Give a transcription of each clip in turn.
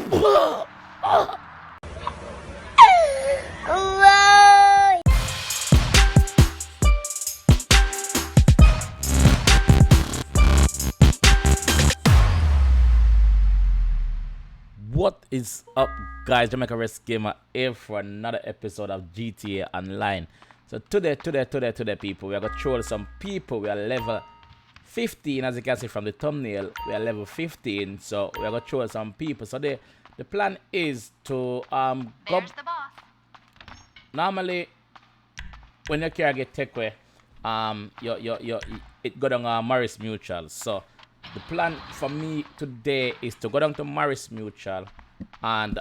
What is up, guys? Jamaica's Gamer here for another episode of GTA Online. So today, people, we are gonna troll some people. We are level 15, as you can see from the thumbnail. We are level 15, so we are gonna troll some people. So the plan is to go. There's the boss. Normally, when your car get take away, it go down Morris Mutual. So the plan for me today is to go down to Morris Mutual and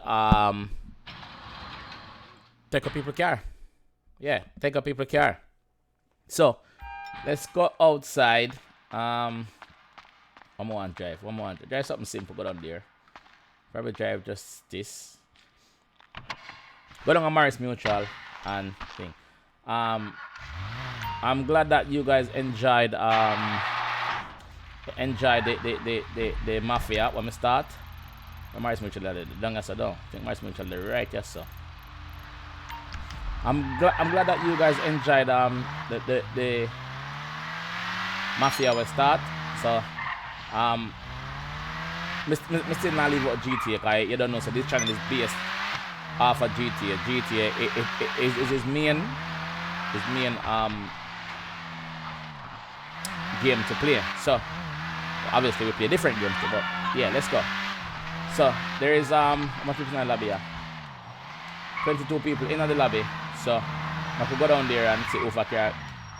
take a people car. Yeah, take a people car. So let's go outside. One more drive. Drive something simple. Go down there. Probably drive just this. Go down to Morris Mutual and thing. I'm glad that you guys enjoyed the mafia when we start. Morris Mutual down as I don't think Morris Mutual the right, yes sir. I'm glad that you guys enjoyed the mafia we start. So me still not leave out GTA, cause you don't know, so this channel is based off of GTA. GTA is his main game to play. So obviously we play different games too, but yeah, let's go. So there is how much people in the lobby here? 22 people in the lobby. So I could go down there and see if I can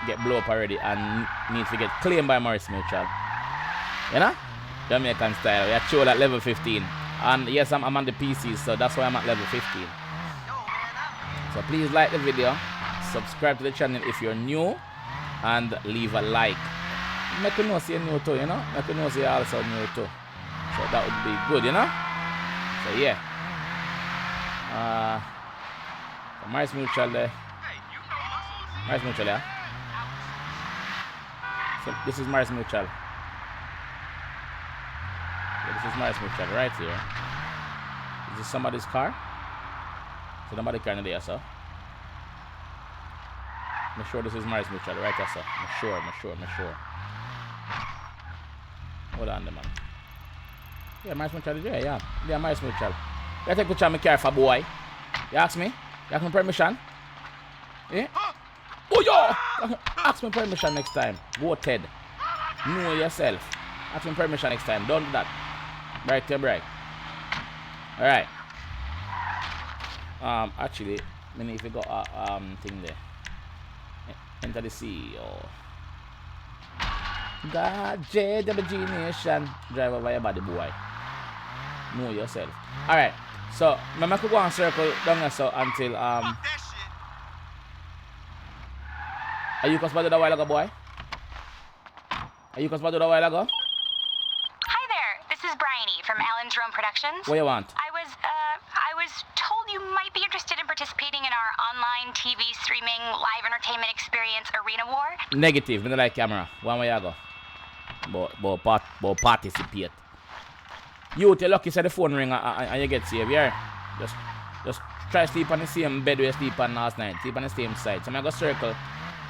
get blow up already and need to get claimed by Morris Mutual. You know? Jamaican style. We are chill at level 15. And yes, I'm on the PC, so that's why I'm at level 15. So please like the video, subscribe to the channel if you're new, and leave a like. Make you know you're new too, you know? Make you know you're also new too. So that would be good, you know? So yeah. Morris Mutual there. Morris Mutual, yeah? So this is Morris Mutual. Yeah, this is Morris Mutual right here. Is this somebody's car? So somebody's car in there, sir. I'm sure this is Morris Mutual right there, sir. I'm sure. Hold on, man. Yeah, Morris Mutual is there, yeah. Yeah, Morris Mutual. You take a picture of my car for boy. You ask me? You ask me permission? Yeah? Oh, yo! Ask me permission next time. Go Ted. Know yourself. Ask me permission next time. Don't do that. Break your break. Alright. Actually, I mean, if you got a thing there. Enter the CEO. God, JWG Nation. Drive over your body, boy. Know yourself. Alright. So, I could go and circle down there so until Are you conspired a while ago, boy? Are you conspired a while ago? Hi there. This is Bryony from Alan's Rome Productions. What you want? I was told you might be interested in participating in our online TV streaming live entertainment experience Arena War. Negative. Me don't like camera. One way I go. But participate. You tell lucky say the phone ring and you get saved, yeah? Just try to sleep on the same bed where you sleep on last night. Sleep on the same side. So I go circle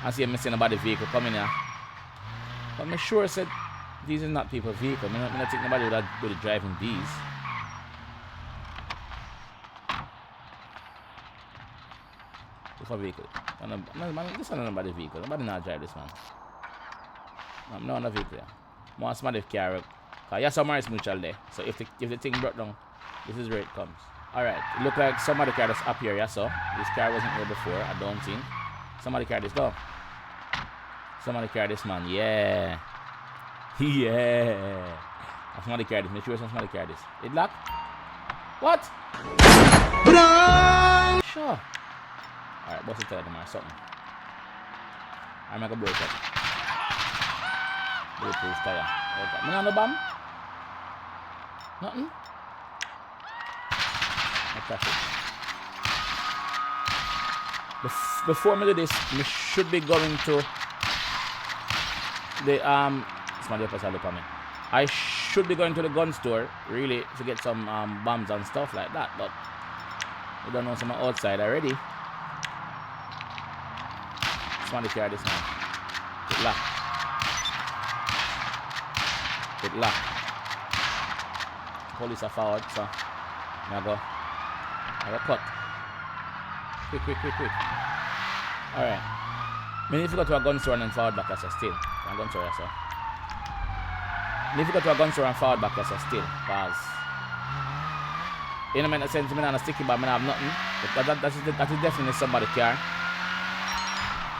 and see if I see nobody vehicle coming here. But I'm sure said these are not people's vehicle. I don't think nobody would be driving these. What's a vehicle? Man, this is not nobody's vehicle. Nobody not drive this one. No on the vehicle. Yeah. More somebody carry. Cause you saw Morris Mutual there. So if the thing broke down, this is where it comes. Alright, it look like somebody car that's up here, yeah, so this car wasn't here before, I don't think. Somebody car this, go. Somebody car this, man, yeah. Yeah. Somebody car this, make sure somebody car this. It locked? What? Sure. Alright, bust it out tomorrow, something. I'm gonna break it. Bulletproof tire. Okay. Me no bomb? Nothing? Before me do this, we should be going to the somebody else look at me. I should be going to the gun store, really, to get some bombs and stuff like that, but I don't know, some outside already. Somebody carry this man. Get locked. Get locked. Police are forward, so I go cut. Quick. Alright. I mean, if you go to a gun store and then forward back, that's a still. A gun store, so. If you go to a gun store and forward back, that's a still. Because you know, make sense, I have sticky bomb, I have nothing. But that is definitely somebody's car.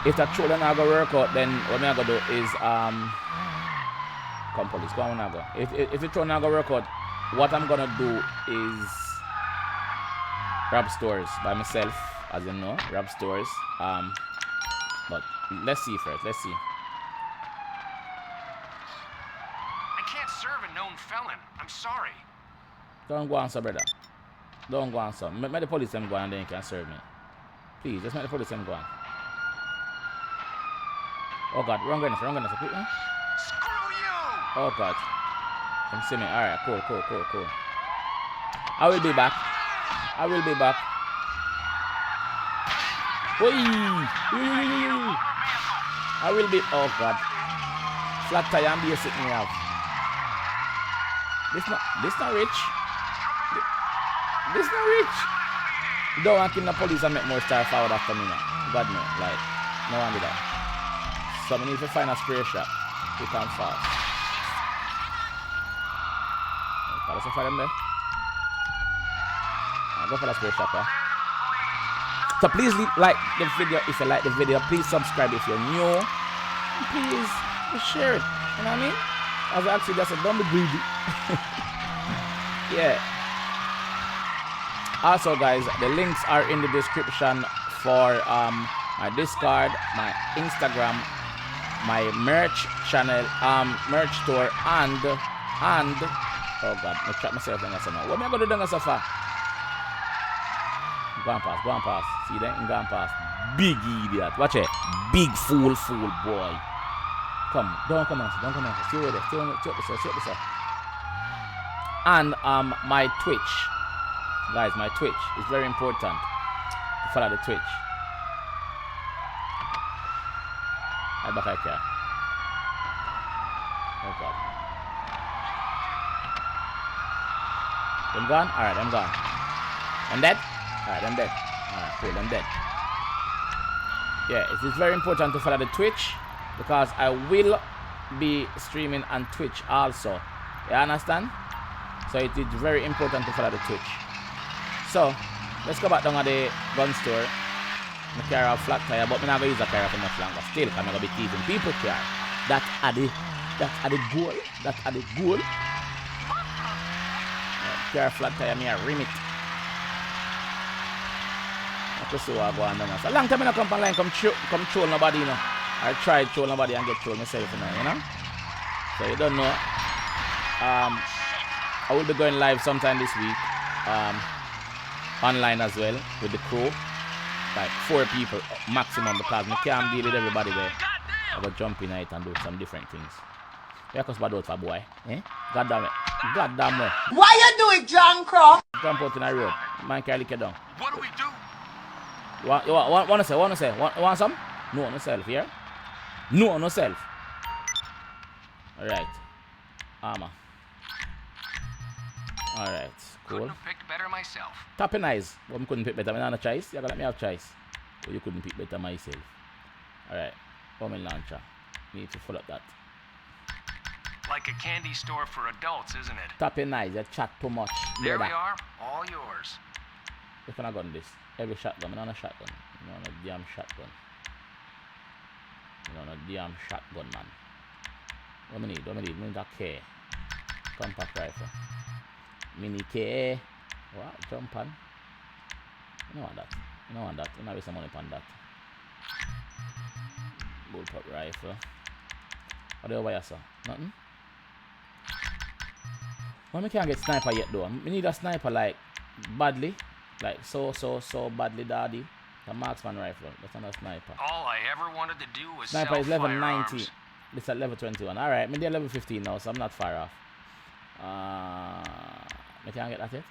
If that truly not go work out, then what I'm gonna do is come police, go on, go. If the truly not go work out, what I'm gonna do is rob stores by myself, as you know, rob stores. But let's see first. Let's see. I can't serve a known felon. I'm sorry. Don't go answer, brother. Don't go answer. Make the police them go and then you can serve me. Please, just make the police them go on. Oh God, wrong gun. Screw you! Oh God. Come see me. Alright, cool. I will be back. Oi! I will be. Oh God. Flat tire and basic me have. This not rich. This not rich. Don't want to kill the police and make more star forward after me now. God no. Like, no one do that. So I need to find a spray shot. Quick and fast. Okay, let's find them there. I'll go for the spray shot, huh? So please like the video if you like the video. Please subscribe if you're new. Please share it. You know what I mean? As I actually just said, don't be greedy. Yeah. Also, guys, the links are in the description for my Discord, my Instagram, my merch channel, merch store, and oh God, I trap myself down now. What am I gonna do down so far? Go and pass. See that? Go and pass. Big idiot. Watch it. Big fool boy. Come. Don't come on. Stay with it. Stay this up. And my Twitch. Guys, my Twitch is very important. To follow the Twitch. I back I care. Oh God. I'm gone? Alright, I'm gone. I'm dead? Alright, I'm dead. Alright, cool, I'm dead. Yeah, it is very important to follow the Twitch because I will be streaming on Twitch also. You understand? So it is very important to follow the Twitch. So, let's go back down to the gun store. I carry a flat tire, but I'm not going to use a car for much longer. Still, I'm going to be teasing people car. That's the goal. Carry a flat tire, me a rim it. I see what I go on. So long time I come online, come troll nobody, you know. I try to troll nobody and get trolled myself, you know. So you don't know. I will be going live sometime this week. Online as well with the crew. Like 4 people maximum because I can't deal with everybody there. I go jump in it and do some different things. Yeah, cause bad out for boy. Eh? God damn it. Why you do it, John Croft? Jump out in the road. Man can't lick you down. What do we do? You want to say? Want some? No, no self here. No self. Alright. Armor. Alright. Cool. Couldn't have picked better myself. Tapping eyes. Well, I couldn't pick better. I don't have a choice. You gotta let me have choice. But you couldn't pick better myself. Alright. Bomb launcher. Need to follow up that. Like a candy store for adults, isn't it? Tapping eyes. You chat too much. There we are. All yours. If I gun this. Every shotgun. I don't have a shotgun. I don't have a damn shotgun. I don't have a damn shotgun, man. What do I need? We need a K. Compact rifle. Mini K. Wow, jump on. You don't want that. You don't waste some money on that. Bullpup rifle. What do you wear, sir? Nothing? Well, I can't get sniper yet though. We need a sniper like badly. Like so badly, daddy. The marksman rifle. That's not a sniper. All I ever wanted to do was Sniper sell is level firearms. 90. This at level 21. Alright, I'm at level 15 now, so I'm not far off. I can't get that yet.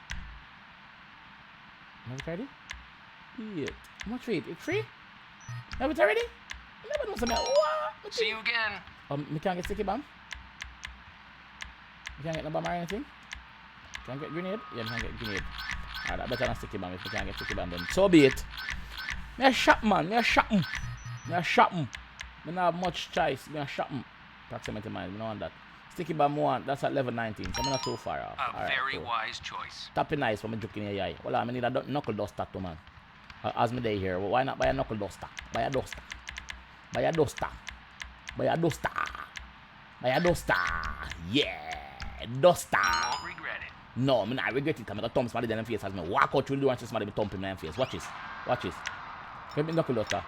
Have it ready? Yeah. How much rate? It's free? Have it already? Never know something. What? See you again. Me can't get sticky bomb? You can't get no bomb or anything? Can't get grenade? Yeah, you can't get grenade. Alright, that better than sticky bomb if you can't get sticky bomb then. So be it. Me a shop man, me a shop. Me a shop. Me don't have much choice. Me a shop. Proximity mine, me don't want that. Sticky bomb one, that's at level 19, so I'm not too far off. A very wise choice. Tapping nice for me joking in your eye. Well, I need a knuckle duster too, man. As me day here, why not buy a knuckle duster? Buy a duster. Buy a duster. Buy a duster. Buy a duster. Yeah, duster. Won't regret it. No, I'm not regret it. I'm gonna thump somebody in the face as me walk out through the door and somebody be thumping me in the face. Watch this. Watch this. Give me knuckle duster.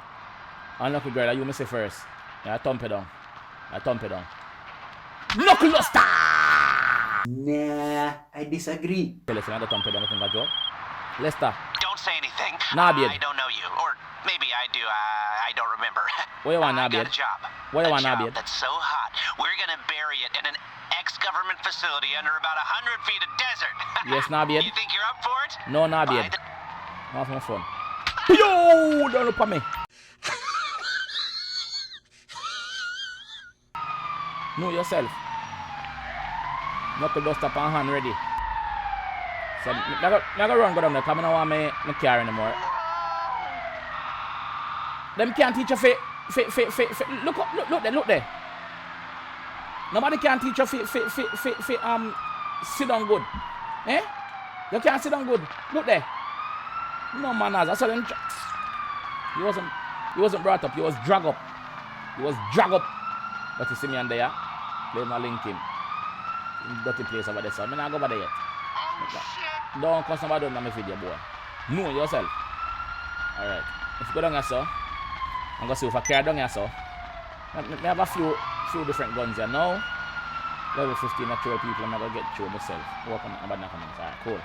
And knuckle girl, you me say first. Yeah, I thump it down. I thump it down. Knuckle duster! Nah, I disagree. Listen, I don't thump it down. I think I joke. Lester. Don't say anything. Nah, babe. I don't know you. Or maybe I do. I don't remember. What you want, I nah, babe? got a job. What you want, nah, job babe? that's so hot, we're going to bury it in an ex-government facility under about 100 feet of desert. Yes, nah, babe. You think you're up for it? No, nah, Buy babe. the- Not for my phone. Yo! Don't look at me. Know yourself. Knuckle duster on hand ready. So, I go run go down there because I don't want my car anymore. Them can't teach you look up, look there. Nobody can teach you sit down good. Eh? You can't sit down good. Look there. No manners. I saw them. He wasn't brought up. He was dragged up. But you see me on there. They not link him. Dirty place over there, so I'm not go over there yet. Don't cause somebody on my video, boy. Know yourself. Alright. If you go down here, so I'm gonna see if I carry down here, so I have a few different guns here now. Level 15 natural people, I'm gonna get through myself. Work on nobody not coming. Alright, cool.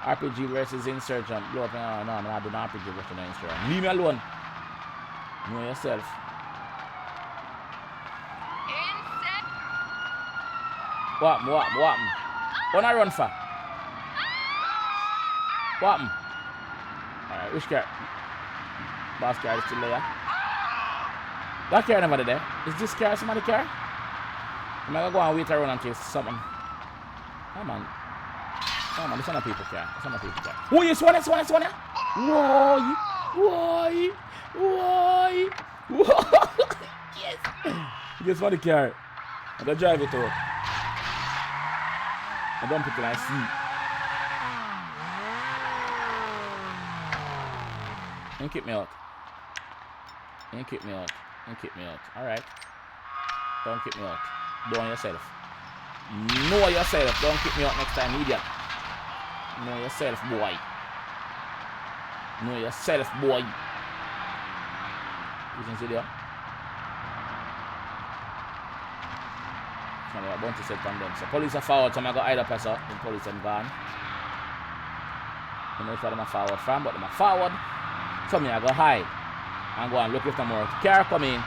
RPG versus insurgent. Blow up. No, I'm not doing RPG versus insurgent. Leave me alone. Know yourself. What happened? What I run for? What happened? Alright, which car? Boss car is still there. That car never there. Is this car somebody's car? I'm gonna go and wait around until something. Come on. This one of people car. Oh, yes, one. Why? Yes. Guess what the car? I'm gonna drive it out. I don't pick it, I see. Don't kick me out. Alright. Don't kick me out. Know yourself. Don't kick me out next time, idiot. Know yourself, boy. You can see there. I want to set on them. So police are forward, so I'm going to either press up. The police are gone. I don't know if they're forward from, but they're forward. So I go hide and go and look if the more car come in.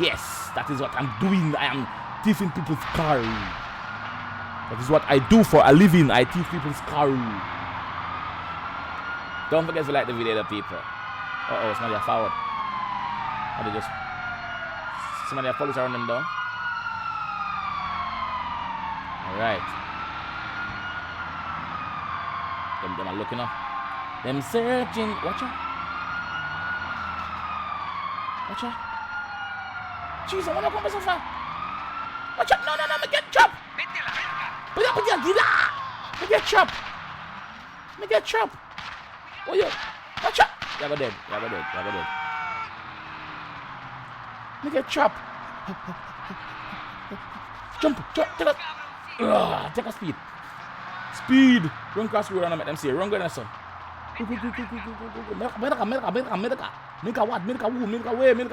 Yes, that is what I'm doing. I am thieving people's car. That is what I do for a living. I thief people's car. Don't forget to like the video, the people. Somebody are forward. Or they just somebody are police are running them down. Alright. Them are looking up. Them searching. Watch out. Jeez, I wanna come so far. Watch out. No, me get chopped. Me get chopped. Oh, yo. Watch out. You go dead. Me get chopped. Jump. Take a speed. Run cross the road and make them see. Run go in the sun. Go. Make a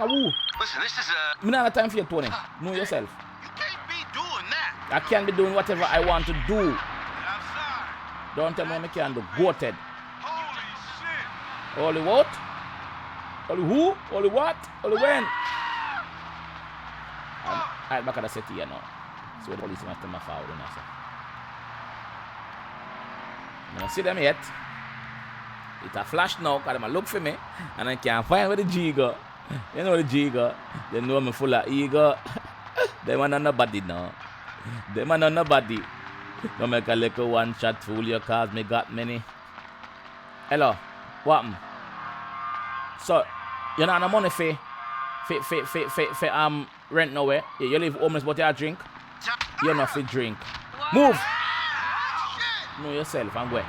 woo. Listen, this is a... Me not have time for you, Tony. Know yourself. You can't be doing that. I can't be doing whatever I want to do. Outside. Don't tell me what I can do. Goated. Holy shit. Holy what? Holy who? Holy what? Holy when? Right back at the city, you know. So the police must come forward, you know, so. I don't see them yet. It's a flash now, because they look for me, and I can't find where the G go. You know the G go. They know me full of ego. They want nobody now. They want nobody. Don't make a little one shot fool your cause me got many. Hello, what happened? So, you know no money for rent nowhere. You live homeless but you drink. You not fit drink. Move! Know yourself and go.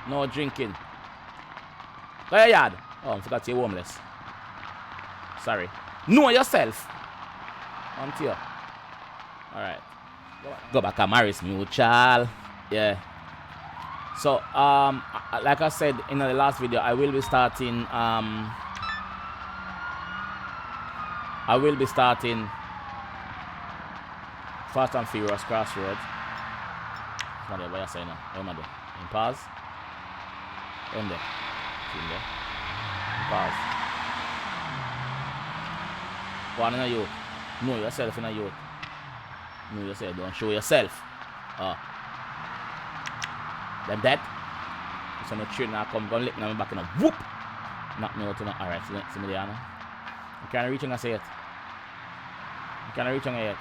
No drinking. Go your yard. Oh, I forgot you're homeless. Sorry. Know yourself. On to you. Alright. Go back to Maris Mutual. Yeah. So, like I said in the last video, I will be starting Fast and Furious Crossroads. What are you saying now? What am I doing? In pause? In there. In there. In pause. Go on in a youth. Know yourself in a youth. Know yourself. Don't show yourself. Them dead. So no train now come lick me back in a whoop. Knock me out in a. Alright, see me there now. You can't reach and I say it. You can't reach and I yet.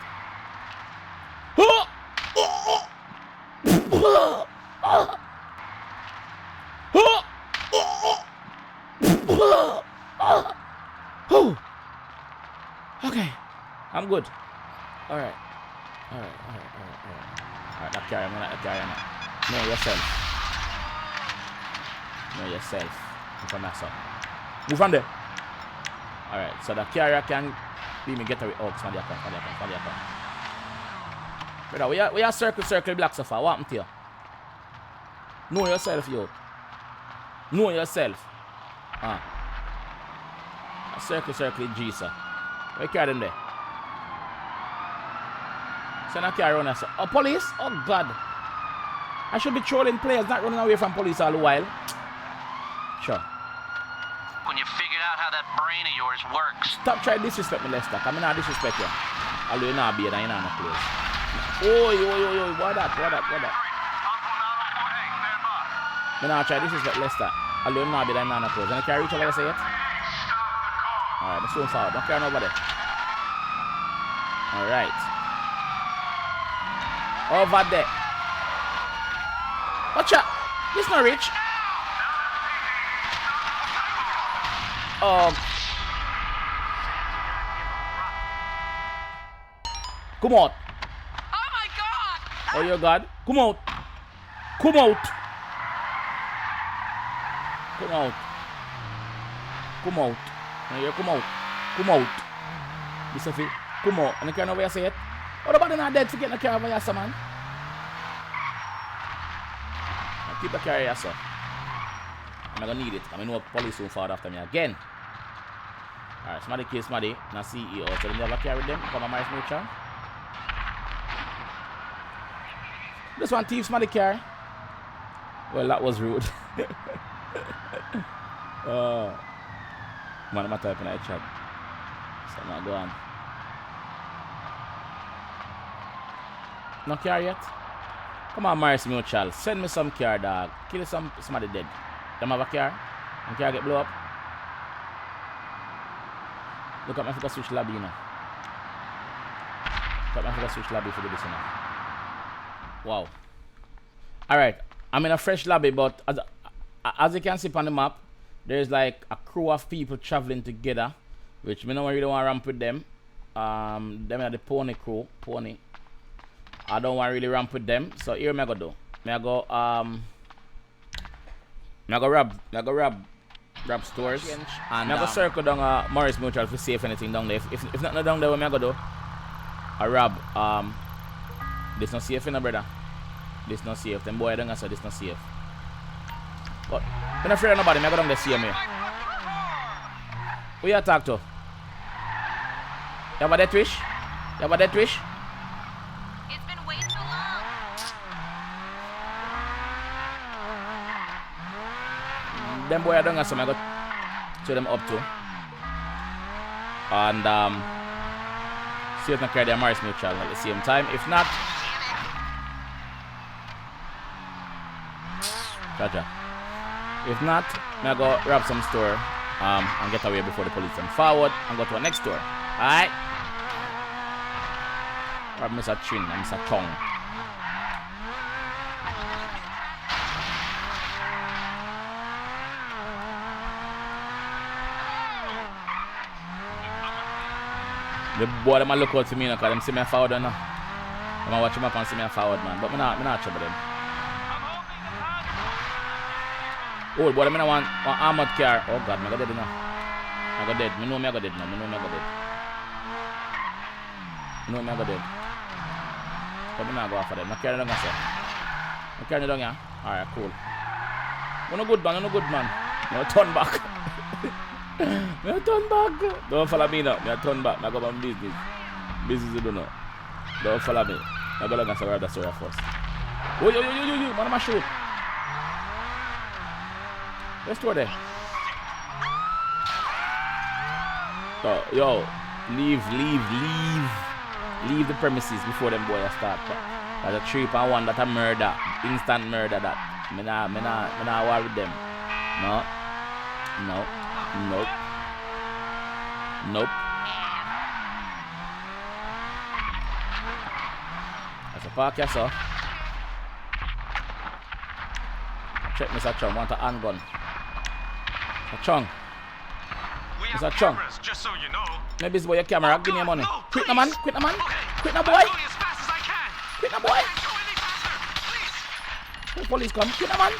Okay, I'm good. Alright, that carry, I'm gonna carry now. Know yourself. Know yourself. Move from that side. Move from there. Alright, so the carrier can be me get away. Oh, somebody come. Brother, we are circle black so far. What happened to you? Know yourself, yo. Know yourself. Circle G, sir. Where you carry them there? So now carry on us. Oh, police? Oh, God. I should be trolling players, not running away from police all the while. Sure. When you figured out how that brain of yours works. Stop trying to disrespect me, Lester. I'm not disrespect you. I'll do not be there, you're not in a place. Oi. What that? I'm not trying to disrespect Lester. I'll do not be there, you're not in a place. And I can't reach over there, say it? Alright, let's move forward. Don't carry nobody. Alright. Over there. Watch out. This not rich. Come out. Oh my God! Oh, your God. Come out. Now you come out. This is it. Come out. And you can't know where you say it. What about not dead to get in the car over here, man? Now keep the car here, sir. I'm gonna need it. I'm gonna know police will fall after me again. Alright, somebody kill somebody. Now CEO. So they never carry them. Come on, Maris Mutual. This one thief somebody car. Well, that was rude. Man, I'm typing in the chat. So I'm go on. No car yet? Come on, Maris Mutual. Send me some car, dog. Kill somebody dead. Them have a car? And car get blow up? Look at me if I switch lobby, you know. Look at me if I switch lobby for this, you know. Wow. Alright. I'm in a fresh lobby, but as you can see on the map, there's like a crew of people traveling together, which me don't really want to ramp with them. Them are the pony crew. Pony. I don't want to really ramp with them. So here me I go do. Me I go rob stores. And I go circle down Maris Mutual to see if anything down there. If nothing down there, what me I go do? I rob this not safe, no brother. This not safe. Them boy don't say this not safe. But I'm not afraid of nobody. I go down there see me. Who you talk to? You have a death wish? It's been way too long. Them boy don't say I go show them up to. And see if I carry the Morris Mutual at the same time. If not, Jaja. If not, I go rob some store and get away before the police come forward and go to the next store. Alright? Rob Mr. Chin and Mr. Chong. The boy them a look out for me now, because them see me forward now. Them a watch him up and see me forward, man. But me not trouble them. Oh, boy, them I want armored car. Oh God, I go dead now. I go dead. Me know I go dead now. Me know I go dead. But me not go after them. I carry them myself. I carry them down here. Alright, cool. No good man. No turn back. Me a turn back. Don't follow me now. Me a turn back. I go on business. Business you do know. Don't follow me. I go look and survive that story first. Oh, yo. Man, I'm a shoot. Let's go there. So, yo, leave the premises before them boys start. That's a 3-1. That's a murder. Instant murder that. Me nah war with them. No. Nope. That's a park here, sir. Check Mr. Chong, want a handgun. Mr. Chong. Mr. Chong. Just so you know. Maybe it's boy your camera, give me your money. No, Quit now, man. Quit now, boy. Going as fast as I can. Quit now, boy. Go any faster, please. The police come. Quit now, man.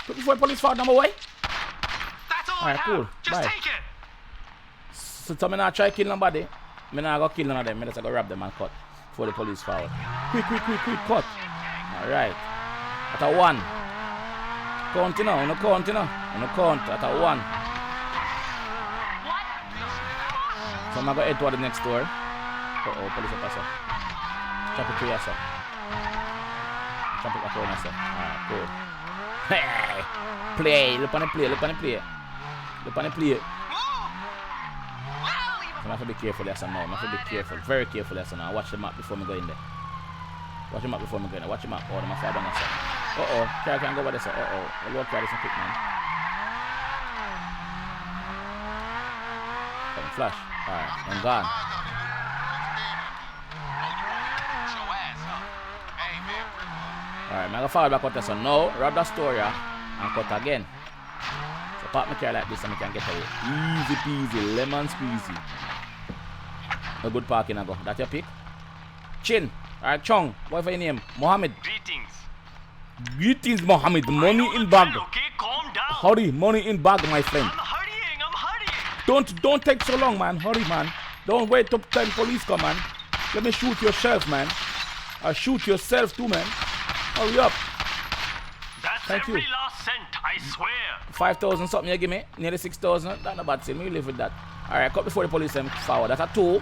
Quit before the police fall now, boy. That's all I Alright, have. cool. Just Bye. take it. So me not try kill nobody. Me not go kill none of them. Me just go rob them and cut before the police forward. Quick, cut. Alright. At a 1. Count now, no count. At a 1. So I'm gonna go head toward the next door. Police officer. Chop it to you, sir. Chop it across, sir. Alright, cool. Hey! Play. Look on the play. I have to be careful there, son. Now. I have to be careful, very careful there, son. Watch the map before me go in there. Watch the map. Oh, them are far down there, sir. Car can't go over there, sir. I'll go carry some quick, man. Come flash. Alright, I'm gone. Alright, I'm gonna fall back out there, son. Now, rob the store, yeah, and cut again. So park my car like this and I can get away. Easy peasy, lemon squeezy. A good parking I go. That your pick? Chin. Alright, Chong. What for your name? Mohammed. Greetings, Mohammed. Money in bag. Okay, calm down. Hurry, money in bag, my friend. I'm hurrying. Don't take so long, man. Hurry, man. Don't wait till time police come, man. Let me shoot yourself, man. I'll shoot yourself too, man. Hurry up. That's Thank every you. last cent, I swear. 5,000 something you give me. Nearly 6,000. That's not bad. See, me live with that. Alright, cut before the police come forward. That's a 2. You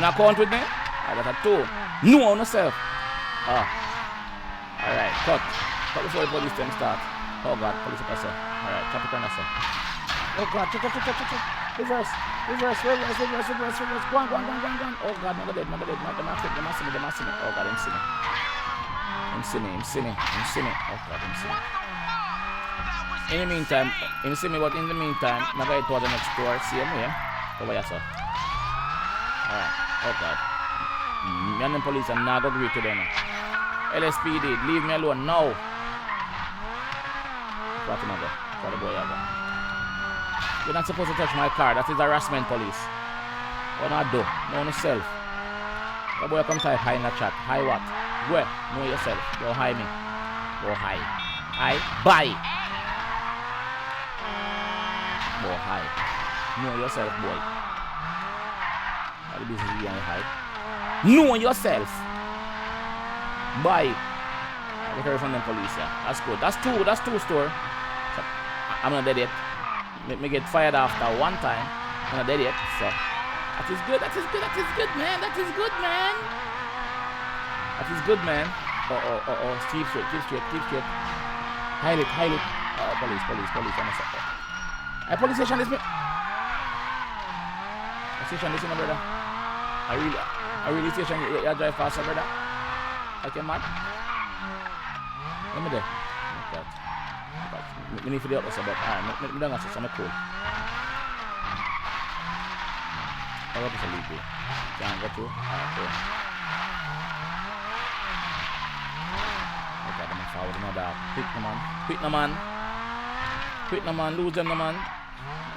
not count with me? Alright, that's a 2. No on yourself. Alright, cut. Cut before the police come start. Oh God, police officer. Alright, chop it on yourself. Oh God, check. Reverse. Go on. Oh God, I'm dead. They must see me. Oh God, I'm see me. Oh God, I'm see me. In the meantime, I'm going to go to the next door. See him here. Over here, sir. Alright. Oh God. Me and the police are not going to agree to them. LSPD, leave me alone now. What am I going? For the boy, I go. You're not supposed to touch my car. That is harassment, police. What do I do? Know yourself. The boy come type hi in the chat. Hi what? Where? Know yourself. Go hi me. Go hi. Hi. Bye. Go hi. Know yourself, boy. What the business you hi? Know yourself. Bye. Get away from them police, yeah. That's good. That's two store. So, I'm not dead yet. Me get fired after one time. I'm not dead yet. So that is good, man. That is good, man. Oh. Keep straight. Hide it. Oh, police. I'm a sucker. Police station is me. Station this, my brother. I really station you drive faster, brother. Okay, man. Let me there. Okay. We need to do this, but alright, we don't have to, so I'm cool. I hope it's a lead, can't go through. Alright, cool. Okay, I'm forward, no doubt. Quick, no man. Quick, no man. Quick, no man. Lose them, no man.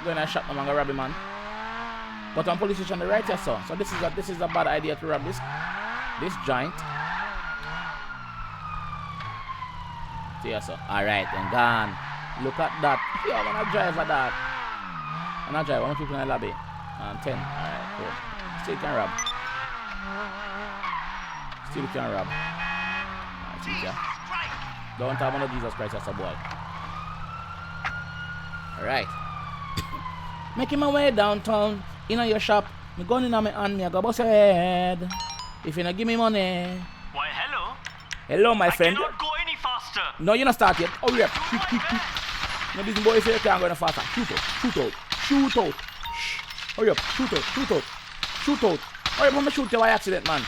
Go in and shot, no man. Go rob him, man. But on police station, the right here, so this is a bad idea to rob this joint. See ya, so. Alright, then gone. Look at that. Yo, I'm gonna drive at that. I'm gonna drive. How many people in the lobby? 10. Alright, cool. Still can rob. Still can rob. Alright, see ya. Don't have one of Jesus Christ as a boy. Alright. Making my way downtown. In your shop. Me gun in my hand. Me I go bust your head. If you not give me money. Why, hello? Hello, my friend. I cannot go any faster. No, you're not start yet. Oh, yeah. Quick, quick, quick. No, this boy say you can't go any faster. Shoot out. Shoot out. Shoot out. Shh. Hurry up. Shoot out. Shoot out. Shoot out. Hurry up. I'm going to shoot you by accident, man.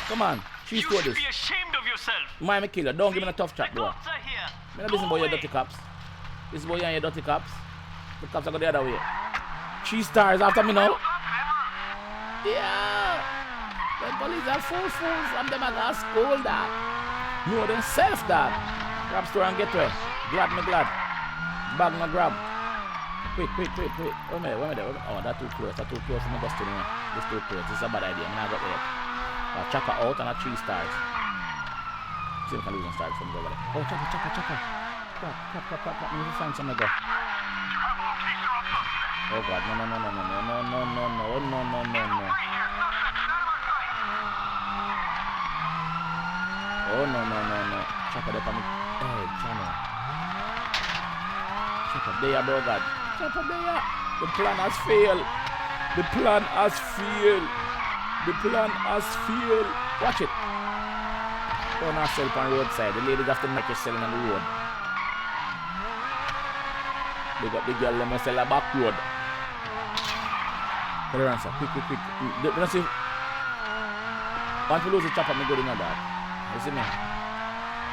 Come on. She's You this. should be ashamed of yourself. Mind me kill you. Don't give me a tough chat, The boy. cops are here. Me not listen Go about your away. dirty cops. This boy and your dirty cops. The cops are going the other way. 3 stars after me now. Yeah. The police are full fools. And them are going to scold that. No, them self that. Grab store and get away. Glad me glad. Bag me grab. Quick, quick, quick, quick. Wait a minute, wait a minute. Oh, that's too close. That's too close for me to stay. This too close. This is a bad idea. I'm not got there. Chopper out and a 3 stars. See if I can lose 1 star from over there. Oh, chopper, chopper, chopper. Crap, crap, crap, crap, crap. We need to find somewhere to go. Oh God, no, no, no, no, no, no, no, no, no, no, no, no, no. Oh no, no, no, no. Chopper there for me. Hey, channel. Chopper there, bro, God. Chopper there. The plan has failed. The plan has failed. The plan has failed. Watch it. Don't not sell on the roadside. The ladies have to make you selling on the road. They got the girl let me sell a back road. Put her answer. Quick, quick, quick. Let's see. Once we lose the chopper, I'm good in that. You see me?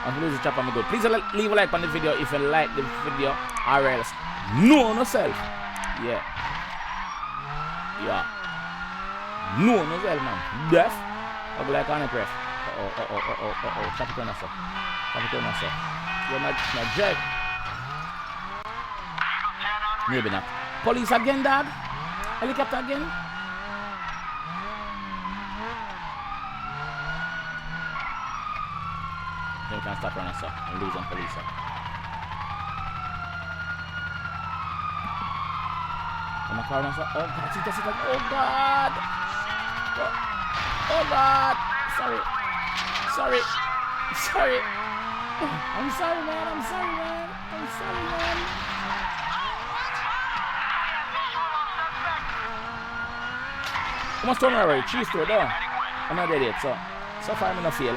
Once we lose the chopper, I'm good. Please leave a like on the video if you like the video. Or else. No, no self. Yeah. Yeah. No, no self, man. Deaf. I'll be like on a press. Oh. Chop it on us. Chop it on us. You're not jack. Maybe not. Police again, Dad? Helicopter again? Then we can stop running, sir, and lose on police, sir. In my car now, sir. Oh God, see, oh God! Oh God! Sorry. I'm sorry, man. I'm sorry, man. I must turn around. Cheese to it, though. I'm not dead yet, so far I'm gonna fail.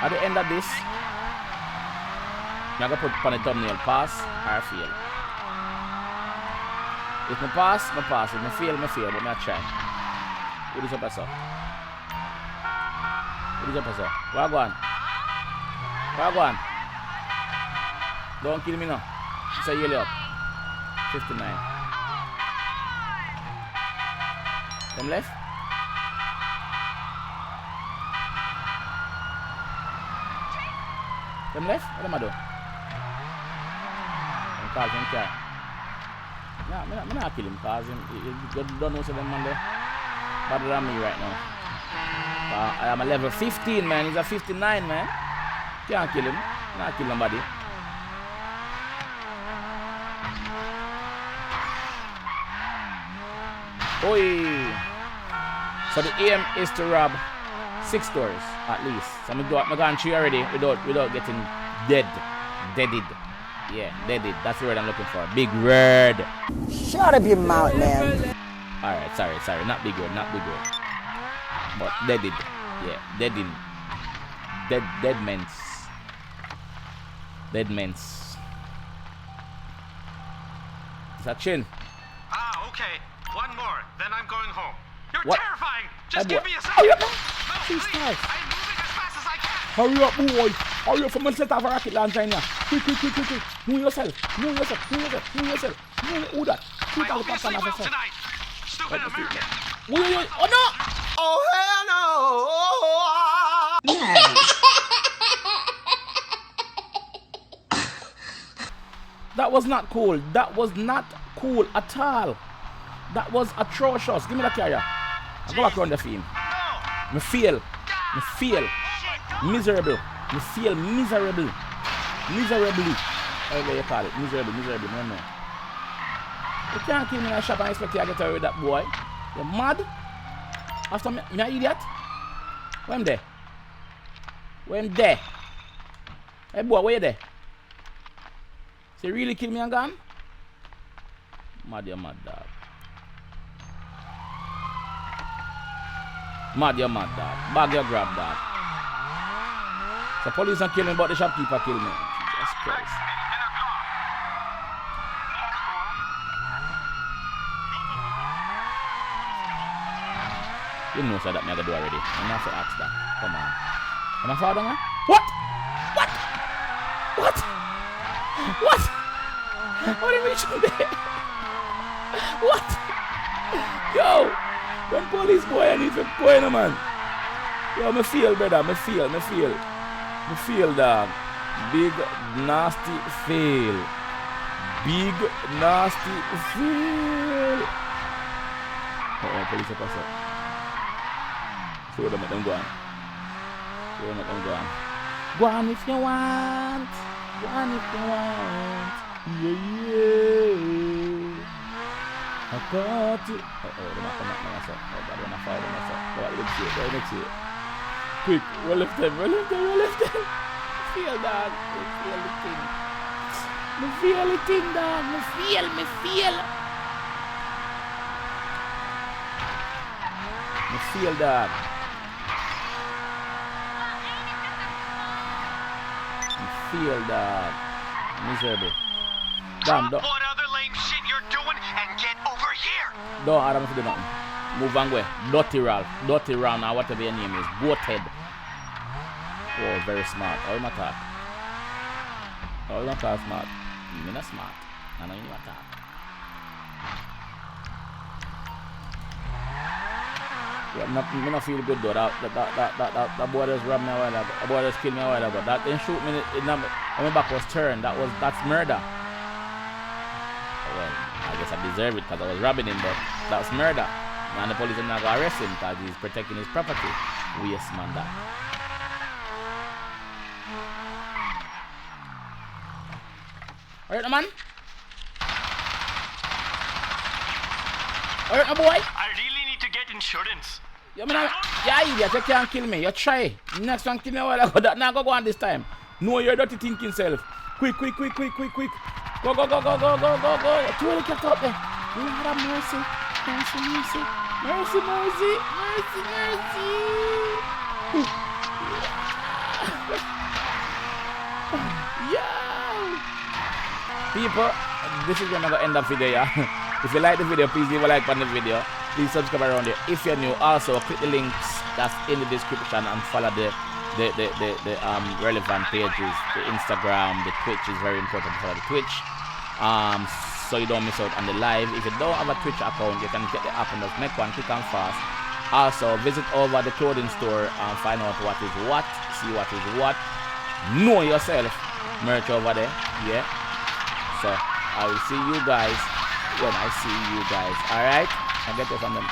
At the end of this, I'm gonna put on the thumbnail pass or fail. If I pass, I pass. If I fail, I fail, but I try. What is up, sir? Wagwan. Don't kill me now. Say you up. 59. Them left? Them left? What am I doing? I'm calling him car. Nah, I'm not kill him because you don't know so them man there. Better than me right now. I am a level 15, man. He's a 59, man. Can't kill him. Not kill nobody. Oi! So the aim is to rob 6 stores at least. So I'm going 3 already without getting deaded. Yeah, deaded. That's the word I'm looking for. Big word. Shut up your mouth, man. Alright, sorry. Not big word. But deaded. Yeah, deading. Dead men's. It's a chin. Okay, one more, then I'm going home. You're What? terrifying. Just Hey, give boy. me a Hurry second. up, man. No, Jesus please. Christ. I'm moving as fast as I can. Hurry up, boy. Hurry up from the set of a rocket launcher in here. Quick. Move yourself. Move yourself. Who that? Shoot I out hope the you sleep popcorn off well yourself. tonight. Stupid American. Wait. Oh, no. Oh, hell no! That was not cool. That was not cool at all. That was atrocious. Give me that carrier. I'll go back around the film. Me feel miserable. Me feel miserable. Miserably. However you call it. Miserable. No. You can't kill me in a shop and expect you to get away with that, boy. You're mad? After me an idiot? Where am there? Hey boy, where you there? So you really kill me and gone? Mad, you mad, dog. Mad, you mad, dog. Bag you grab, dog. So police don't kill me, but the shopkeeper kill me. Jesus Christ. You know so that me I gotta do already. I'm not to ask that. Come on. Am I far down here? What? How did we reach there? What? Yo! When police boy, I need to go in, man. Yo, me feel, brother. Me feel, dog. Big, nasty fail. Oh, police are passing. Show them, let them go on. Go on if you want. Yeah. I got it. They're not coming at myself. Oh, God, they're not fighting myself. Go on, let's see it. Quick, roll left them. Feel, dog. Feel the thing. Me feel the thing, dog. Me feel. Me feel, dog. Feel that miserable. Damn, Drop what other lame shit you're doing and get over here. don't Adam to do nothing. Move and go. Dirty Ralph, or whatever your name is. Goathead. Oh, very smart. How you not talk? Smart? Me not smart. I know you not talk. Yeah, me not feel good though. That boy just robbed me a while ago. That boy just killed me a while ago. That didn't shoot me. When my back was turned. That's murder. Well, I guess I deserve it because I was robbing him, but that's murder. And the police are not going to arrest him because he's protecting his property. Yes, man, that. Alright, man. Alright, my boy. I really need to get insurance. You mean, idiot, you can't kill me. You try. Next one kill me a while ago. That not go on this time. Know your dirty thinking self. Quick. Go. Two helicopters up there. Lord have mercy. Mercy. Yeah. People, this is gonna end up video, yeah. If you like the video, please leave a like on the video. Please subscribe around here. If you're new, also click the links that's in the description and follow the relevant pages. The Instagram, the Twitch is very important. Follow the Twitch, so you don't miss out on the live. If you don't have a Twitch account, you can get the app and just make one quick and fast. Also, visit over the clothing store and find out what is what, see what is what. Know yourself. Merch over there, yeah. So I will see you guys when I see you guys. All right, I get you from them.